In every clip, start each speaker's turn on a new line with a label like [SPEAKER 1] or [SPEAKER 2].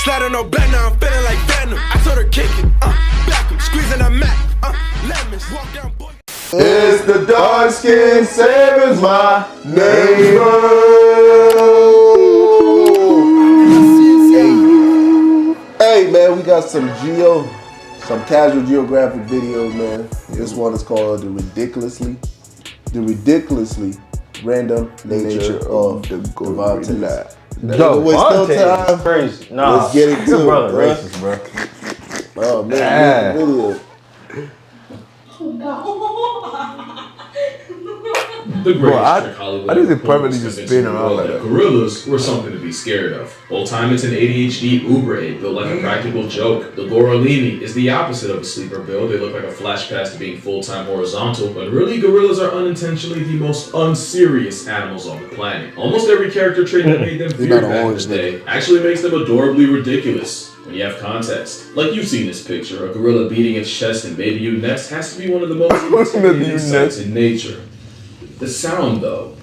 [SPEAKER 1] Sliding no back now, I'm feeling like Venom. I told her kick it, back him, squeezing a Mac, lemons, walk down, boy.
[SPEAKER 2] It's the dark skin savings my neighbor. Hey man, we got some casual geographic videos, man. This one is called the ridiculously random nature of the gorilla.
[SPEAKER 3] Yo,
[SPEAKER 2] waste no time.
[SPEAKER 3] Crazy. Nah,
[SPEAKER 2] let's get into it,
[SPEAKER 3] brother.
[SPEAKER 2] Bro.
[SPEAKER 3] Racist, bro.
[SPEAKER 2] Oh man, video.
[SPEAKER 4] The greatest trick
[SPEAKER 3] I think they perfectly just spin around like that.
[SPEAKER 4] Gorillas were something to be scared of. Old time it's an ADHD Uber ape built like a practical joke. The gorillini is the opposite of a sleeper build. They look like a flash pass to being full-time horizontal, but really gorillas are unintentionally the most unserious animals on the planet. Almost every character trait that made them feared back in the day actually makes them adorably ridiculous when you have context. Like you've seen this picture, a gorilla beating its chest and baby ewe next has to be one of the most intimidating sights in nature. The sound, though,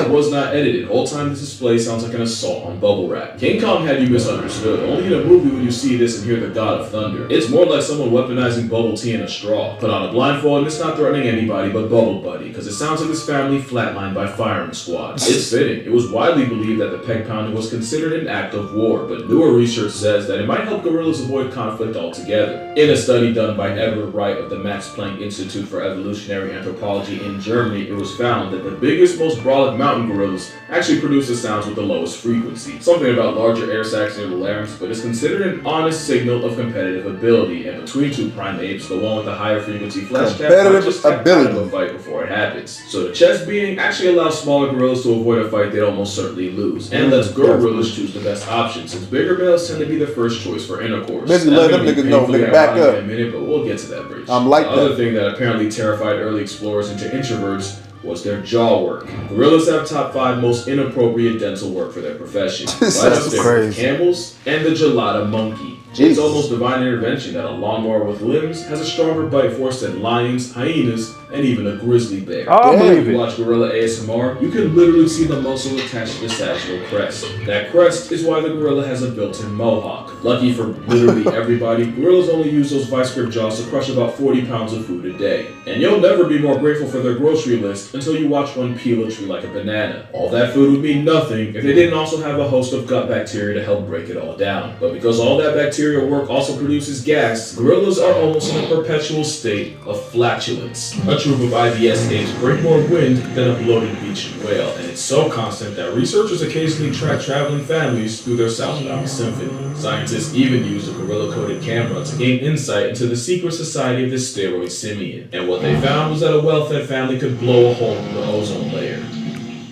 [SPEAKER 4] was not edited. Whole time this display sounds like an assault on bubble wrap. King Kong had you misunderstood. Only in a movie would you see this and hear the God of Thunder. It's more like someone weaponizing bubble tea in a straw. Put on a blindfold and it's not threatening anybody but Bubble Buddy, because it sounds like his family flatlined by firing squad. It's fitting. It was widely believed that the peg pounding was considered an act of war, but newer research says that it might help gorillas avoid conflict altogether. In a study done by Edward Wright of the Max Planck Institute for Evolutionary Anthropology in Germany, it was found that the biggest, most brolic mountain gorillas actually produce the sounds with the lowest frequency. Something about larger air sacs near the larynx, but it's considered an honest signal of competitive ability. And between two prime apes, the one with the higher frequency flesh cap might just have kind of a fight before it happens. So the chest beating actually allows smaller gorillas to avoid a fight they'd almost certainly lose, and lets gorillas choose the best option, since bigger males tend to be the first choice for intercourse.
[SPEAKER 2] Basically, let them niggas know, nigga, back up.
[SPEAKER 4] In a minute, but we'll get to that bridge.
[SPEAKER 2] I'm like
[SPEAKER 4] the other thing that apparently terrified early explorers into introverts was their jaw work. Gorillas have top 5 most inappropriate dental work for their profession. Right up there with camels and the gelada monkey. It's almost divine intervention that a lawnmower with limbs has a stronger bite force than lions, hyenas, and even a grizzly bear.
[SPEAKER 3] I believe
[SPEAKER 4] If you watch gorilla ASMR, you can literally see the muscle attached to the sagittal crest. That crest is why the gorilla has a built-in mohawk. Lucky for literally everybody, gorillas only use those vice grip jaws to crush about 40 pounds of food a day. And you'll never be more grateful for their grocery list until you watch one peel a tree like a banana. All that food would mean nothing if they didn't also have a host of gut bacteria to help break it all down. But because all that bacterial work also produces gas, gorillas are almost in a perpetual state of flatulence. A troop of IBS apes break more wind than a bloated beached whale, and it's so constant that researchers occasionally track traveling families through their southbound symphony. Scientists even used a gorilla-coded camera to gain insight into the secret society of this steroid simian, and what they found was that a well-fed family could blow a hole in the ozone layer.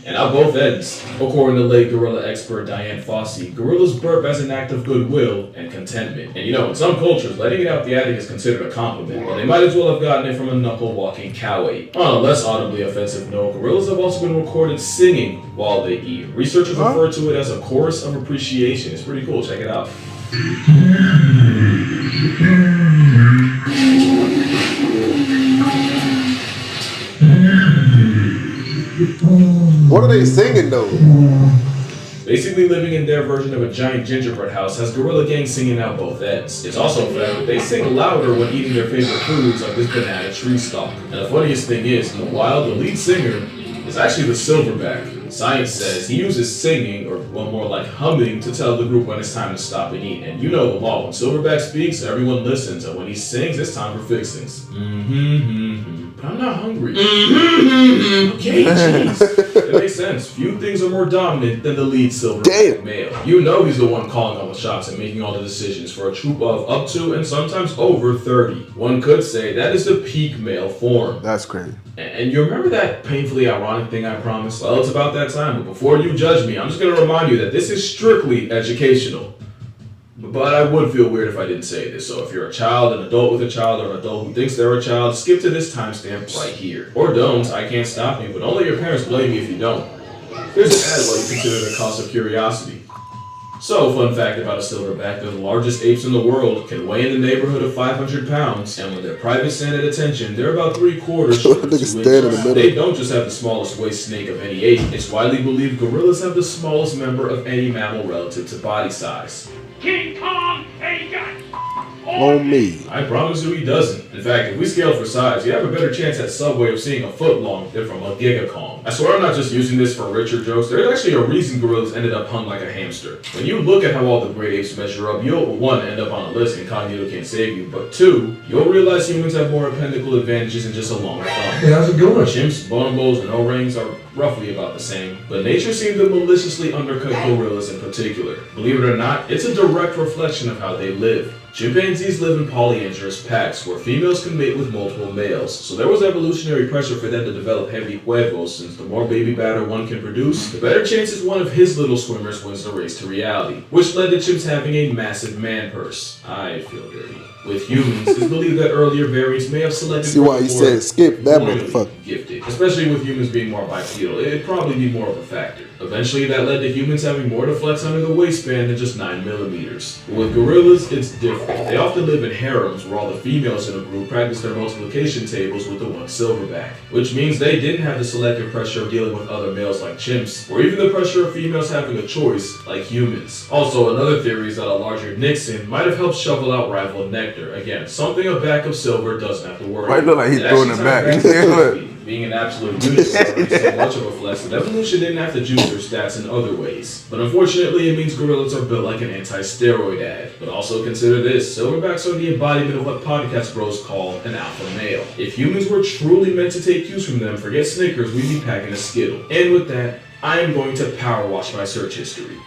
[SPEAKER 4] And at both ends, according to late gorilla expert Diane Fossey, gorillas burp as an act of goodwill and contentment. And you know, in some cultures, letting it out the attic is considered a compliment, but they might as well have gotten it from a knuckle-walking cow ape. On a less audibly offensive note, gorillas have also been recorded singing while they eat. Researchers refer to it as a chorus of appreciation. It's pretty cool, check it out.
[SPEAKER 2] What are they singing though?
[SPEAKER 4] Basically living in their version of a giant gingerbread house has gorilla gangs singing out both ends. It's also a fact that they sing louder when eating their favorite foods like this banana tree stalk. And the funniest thing is, in the wild, the lead singer is actually the silverback. Science says he uses singing, or well, more like humming, to tell the group when it's time to stop and eat. And you know the law, when silverback speaks, everyone listens, and when he sings, it's time for fixings. But I'm not hungry. Okay, jeez. It makes sense. Few things are more dominant than the lead silverback male. You know he's the one calling all the shots and making all the decisions for a troop of up to and sometimes over 30. One could say that is the peak male form.
[SPEAKER 2] That's crazy.
[SPEAKER 4] And you remember that painfully ironic thing I promised? Well, it's about that time, but before you judge me, I'm just going to remind you that this is strictly educational. But I would feel weird if I didn't say this, so if you're a child, an adult with a child, or an adult who thinks they're a child, skip to this timestamp right here. Or don't, I can't stop you, but don't let your parents blame you if you don't. Here's an ad while you consider the cost of curiosity. So, fun fact about a silverback, the largest apes in the world can weigh in the neighborhood of 500 pounds, and when they're private stand at attention, they're about 3/4 short of 2 inches. They don't just have the smallest waist snake of any ape, it's widely believed gorillas have the smallest member of any mammal relative to body size.
[SPEAKER 5] King Kong ain't got
[SPEAKER 2] On me.
[SPEAKER 4] I promise you he doesn't. In fact, if we scale for size, you have a better chance at Subway of seeing a foot long than from a Giga Kong. I swear I'm not just using this for richer jokes. There's actually a reason gorillas ended up hung like a hamster. When you look at how all the great apes measure up, you'll, one, end up on a list and Cognito can't save you, but two, you'll realize humans have more appendical advantages than just a long thumb.
[SPEAKER 3] Hey, how's it going?
[SPEAKER 4] Chimps, bonobos, and orangutans are roughly about the same, but nature seemed to maliciously undercut gorillas in particular. Believe it or not, it's a direct reflection of how they live. Chimpanzees live in polyandrous packs where females can mate with multiple males, so there was evolutionary pressure for them to develop heavy huevos, since the more baby batter one can produce, the better chances one of his little swimmers wins the race to reality, which led to chimps having a massive man purse. I feel dirty. With humans, it's believed that earlier variants may have selected
[SPEAKER 2] See why he said skip that
[SPEAKER 4] royally
[SPEAKER 2] motherfucker.
[SPEAKER 4] gifted, especially with humans being more bipedal. It'd probably be more of a factor. Eventually, that led to humans having more to flex under the waistband than just 9 millimeters. But with gorillas, it's different. They often live in harems where all the females in a group practice their multiplication tables with the one silverback, which means they didn't have the selective pressure of dealing with other males like chimps, or even the pressure of females having a choice like humans. Also, another theory is that a larger Nixon might have helped shovel out rival nectar. Again, something a back of silver doesn't have to worry
[SPEAKER 3] Might look like he's
[SPEAKER 4] It
[SPEAKER 3] throwing
[SPEAKER 4] actually
[SPEAKER 3] it back.
[SPEAKER 4] ties back to being an absolute unicorn is so much of a flex that evolution didn't have to juice their stats in other ways. But unfortunately, it means gorillas are built like an anti-steroid ad. But also consider this, silverbacks are the embodiment of what podcast bros call an alpha male. If humans were truly meant to take cues from them, forget Snickers, we'd be packing a Skittle. And with that, I am going to power wash my search history.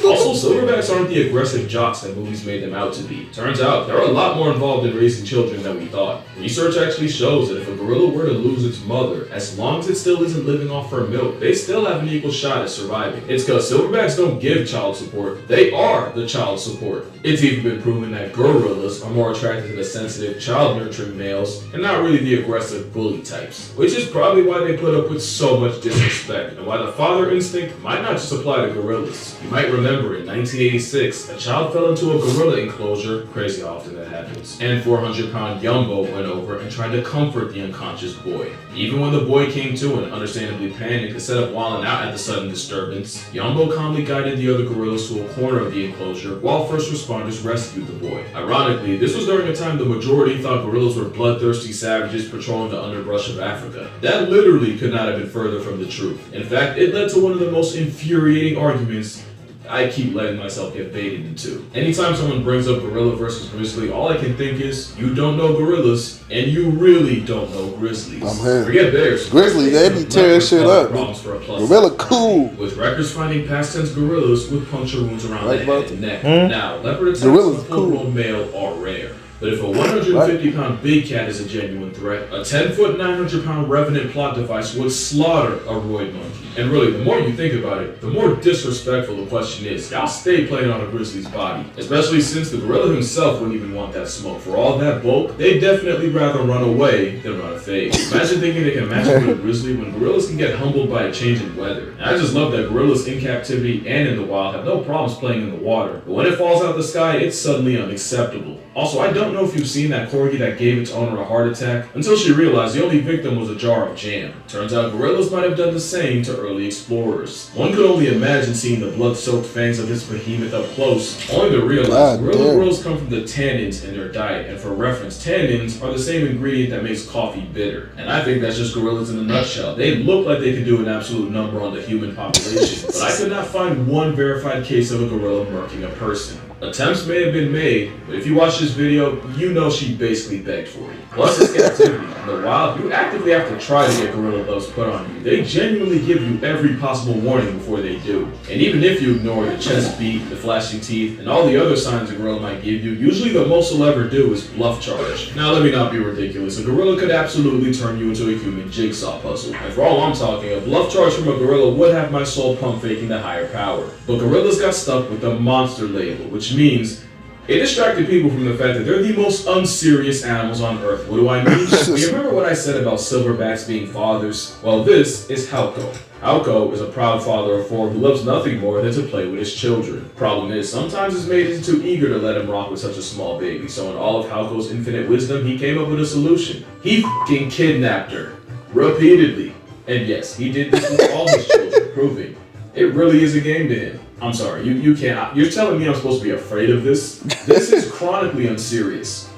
[SPEAKER 4] Also, silverbacks aren't the aggressive jocks that movies made them out to be. Turns out, they're a lot more involved in raising children than we thought. Research actually shows that if a gorilla were to lose its mother, as long as it still isn't living off her milk, they still have an equal shot at surviving. It's because silverbacks don't give child support, they are the child support. It's even been proven that gorillas are more attracted to the sensitive, child-nurturing males, and not really the aggressive bully types. Which is probably why they put up with so much disrespect, and why the father instinct might not just apply to gorillas. You might remember in 1986, a child fell into a gorilla enclosure, crazy how often that happens, and 400-pound Yumbo went over and tried to comfort the unconscious boy. Even when the boy came to and understandably panicked, instead of wilding out at the sudden disturbance, Yumbo calmly guided the other gorillas to a corner of the enclosure while first responders rescued the boy. Ironically, this was during a time the majority thought gorillas were bloodthirsty savages patrolling the underbrush of Africa. That literally could not have been further from the truth. In fact, it led to one of the most infuriating arguments I keep letting myself get baited into. Anytime someone brings up gorilla versus grizzly, all I can think is, you don't know gorillas, and you really don't know grizzlies.
[SPEAKER 2] I'm here.
[SPEAKER 4] Forget bears.
[SPEAKER 2] Grizzly, they be tearing shit up. Gorilla cool.
[SPEAKER 4] With records finding past tense gorillas with puncture wounds around the head and neck. Now, leopard attacks
[SPEAKER 2] Gorillas
[SPEAKER 4] of a full-grown male are rare. But if a 150-pound big cat is a genuine threat, a 10-foot, 900-pound revenant plot device would slaughter a roid monkey. And really, the more you think about it, the more disrespectful the question is. Y'all stay playing on a grizzly's body. Especially since the gorilla himself wouldn't even want that smoke. For all that bulk, they'd definitely rather run away than run a fade. Imagine thinking they can match with a grizzly when gorillas can get humbled by a change in weather. And I just love that gorillas in captivity and in the wild have no problems playing in the water. But when it falls out of the sky, it's suddenly unacceptable. Also, I don't know if you've seen that corgi that gave its owner a heart attack until she realized the only victim was a jar of jam. Turns out gorillas might have done the same to early explorers. One could only imagine seeing the blood-soaked fangs of this behemoth up close, only to realize gorilla grills come from the tannins in their diet, and for reference, tannins are the same ingredient that makes coffee bitter. And I think that's just gorillas in a nutshell. They look like they could do an absolute number on the human population, but I could not find one verified case of a gorilla murking a person. Attempts may have been made, but if you watch this video, you know she basically begged for it. Plus, it's captivity. In the wild, you actively have to try to get gorilla gloves put on you. They genuinely give you every possible warning before they do. And even if you ignore the chest beat, the flashing teeth, and all the other signs a gorilla might give you, usually the most they'll ever do is bluff charge. Now, let me not be ridiculous. A gorilla could absolutely turn you into a human jigsaw puzzle. And for all I'm talking, a bluff charge from a gorilla would have my soul pump faking the higher power. But gorillas got stuck with the monster label, which means It distracted people from the fact that they're the most unserious animals on Earth. What do I mean? You remember what I said about silverbacks being fathers? Well, this is Koko. Koko is a proud father of 4 who loves nothing more than to play with his children. Problem is, sometimes his mate is too eager to let him rock with such a small baby, so in all of Koko's infinite wisdom, he came up with a solution. He f***ing kidnapped her. Repeatedly. And yes, he did this with all his children, proving it really is a game to him. I'm sorry, you can't. You're telling me I'm supposed to be afraid of this? This is chronically unserious.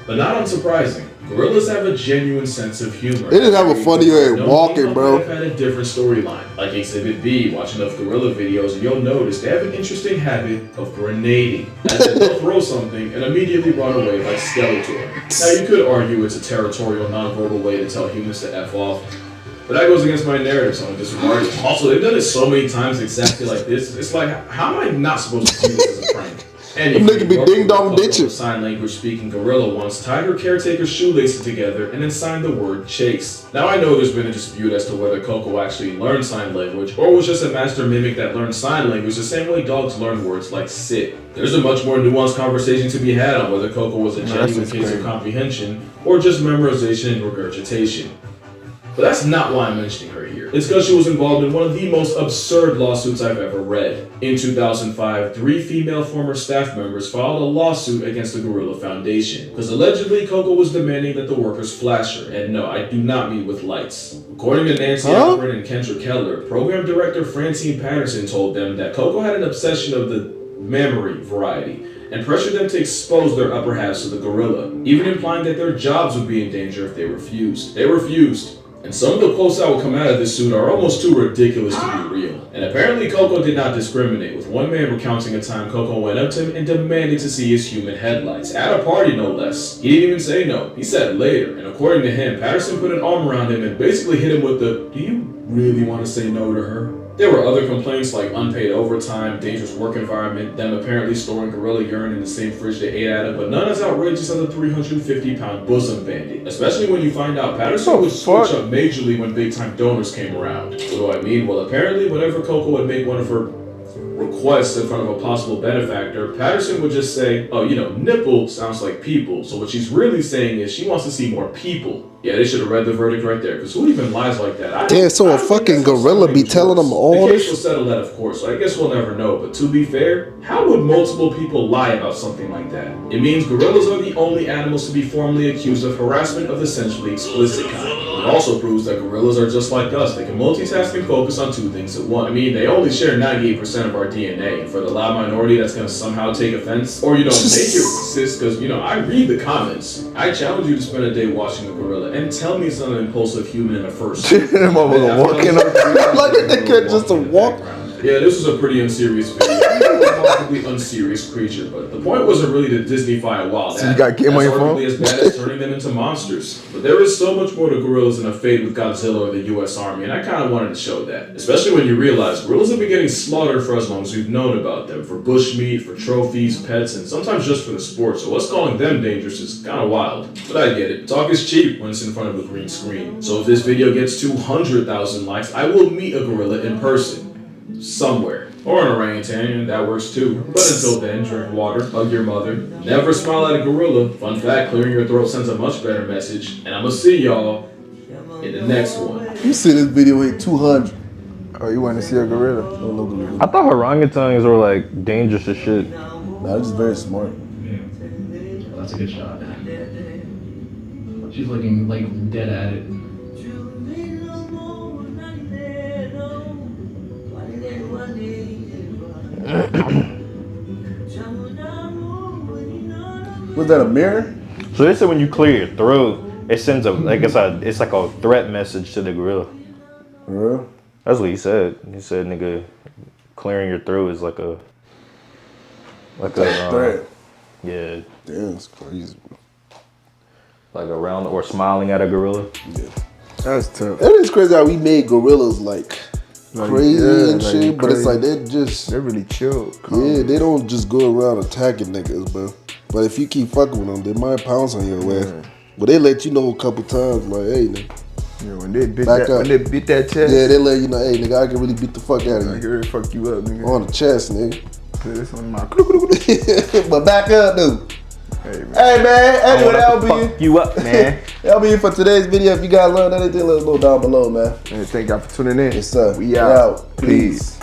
[SPEAKER 4] But not unsurprising. Gorillas have a genuine sense of humor.
[SPEAKER 2] They didn't have a funny way of walking, bro.
[SPEAKER 4] They've had a different storyline. Like Exhibit B, watch enough gorilla videos and you'll notice they have an interesting habit of grenading. As in, they'll throw something and immediately run away like Skeletor. Now you could argue it's a territorial, non-verbal way to tell humans to F off. But that goes against my narrative, so I'm disregarding. Also, they've done it so many times exactly like this. It's like, how am I not supposed to see this as a prank? And
[SPEAKER 2] nigga be ding dong ditching.
[SPEAKER 4] Sign language speaking gorilla once tied her caretaker's shoelaces together and then signed the word chase. Now I know there's been a dispute as to whether Koko actually learned sign language or was just a master mimic that learned sign language the same way dogs learn words like sit. There's a much more nuanced conversation to be had on whether Koko was a genuine case of comprehension or just memorization and regurgitation. But that's not why I'm mentioning her here. It's because she was involved in one of the most absurd lawsuits I've ever read. In 2005, 3 female former staff members filed a lawsuit against the Gorilla Foundation because allegedly Koko was demanding that the workers flash her. And no, I do not mean with lights. According to Nancy Alfred and Kendra Keller, program director Francine Patterson told them that Koko had an obsession of the memory variety and pressured them to expose their upper halves to the gorilla, even implying that their jobs would be in danger if they refused. They refused. And some of the quotes that would come out of this suit are almost too ridiculous to be real. And apparently Koko did not discriminate, with one man recounting a time Koko went up to him and demanded to see his human headlights, at a party no less. He didn't even say no, he said later, and according to him, Patterson put an arm around him and basically hit him with the, do you really want to say no to her? There were other complaints like unpaid overtime, dangerous work environment, them apparently storing gorilla urine in the same fridge they ate at it, but none as outrageous as a 350-pound bosom bandit. Especially when you find out Patterson would switch up majorly when big-time donors came around. What do I mean? Well, apparently whenever Koko would make one of her requests in front of a possible benefactor, Patterson would just say, oh, you know, nipple sounds like people. So what she's really saying is she wants to see more people. Yeah, they should have read the verdict right there, because who even lies like that?
[SPEAKER 2] Damn, so a fucking gorilla be telling them all
[SPEAKER 4] this? The
[SPEAKER 2] this?
[SPEAKER 4] case will settle that, of course, so I guess we'll never know. But to be fair, how would multiple people lie about something like that? It means gorillas are the only animals to be formally accused of harassment of the sexually explicit kind. It also proves that gorillas are just like us. They can multitask and focus on 2 things at once. I mean, they only share 98% of our DNA, and for the loud minority that's gonna somehow take offense, or, you know, make it racist, because, you know, I read the comments. I challenge you to spend a day watching a gorilla and tell me it's not an impulsive human in a first.
[SPEAKER 2] Walking up like a nigga just a walk.
[SPEAKER 4] Yeah, this was a pretty unserious video. Remarkably unserious creature, but the point wasn't really to Disney-fy a wild
[SPEAKER 3] so you got game on your phone?
[SPEAKER 4] As bad as turning them into monsters. But there is so much more to gorillas than a fade with Godzilla or the US Army, and I kind of wanted to show that. Especially when you realize gorillas have been getting slaughtered for as long as we've known about them, for bushmeat, for trophies, pets, and sometimes just for the sport, so us calling them dangerous is kind of wild. But I get it. Talk is cheap when it's in front of a green screen. So if this video gets 200,000 likes, I will meet a gorilla in person. Somewhere. Or an orangutan, that works too. But until then, drink water, hug your mother, never smile at a gorilla. Fun fact, clearing your throat sends a much better message. And I'm gonna see y'all in the next one.
[SPEAKER 2] You see this video hit 200.
[SPEAKER 3] Oh, you want to see a gorilla?
[SPEAKER 2] Oh, no gorilla.
[SPEAKER 6] I thought orangutans were like dangerous as shit.
[SPEAKER 2] Nah, they're just very smart.
[SPEAKER 7] That's a good shot. She's looking like dead at it.
[SPEAKER 2] Was that a mirror?
[SPEAKER 6] So they said when you clear your throat, it sends a it's like a threat message to the gorilla.
[SPEAKER 2] For real?
[SPEAKER 6] That's what he said. He said, nigga, clearing your throat is like a
[SPEAKER 2] threat.
[SPEAKER 6] Yeah.
[SPEAKER 2] Damn, it's crazy, bro.
[SPEAKER 6] Like around or smiling at a gorilla.
[SPEAKER 2] Yeah.
[SPEAKER 3] That's tough.
[SPEAKER 2] It is crazy how we made gorillas like crazy and
[SPEAKER 3] like
[SPEAKER 2] shit, but
[SPEAKER 3] crazy.
[SPEAKER 2] it's like
[SPEAKER 3] They're really chill.
[SPEAKER 2] yeah, they don't just go around attacking niggas, bro. But if you keep fucking with them, they might pounce on your ass. But they let you know a couple times, like, hey, nigga.
[SPEAKER 3] Yeah, when they bit
[SPEAKER 2] Back
[SPEAKER 3] that,
[SPEAKER 2] up.
[SPEAKER 3] when they beat that chest.
[SPEAKER 2] Yeah, they let you know, hey, nigga, I can really beat the fuck out of
[SPEAKER 3] I
[SPEAKER 2] you.
[SPEAKER 3] hear it fuck you up, nigga.
[SPEAKER 2] On the chest, nigga.
[SPEAKER 3] Put this on my.
[SPEAKER 2] But back up, dude.
[SPEAKER 3] Hey man.
[SPEAKER 2] Hey man, anyway, that'll be
[SPEAKER 6] fuck you up, man.
[SPEAKER 2] that'll be it for today's video. If you guys learned anything, let us know down below, man.
[SPEAKER 3] And thank y'all for tuning in.
[SPEAKER 2] Yes, sir.
[SPEAKER 3] We out.
[SPEAKER 2] Peace.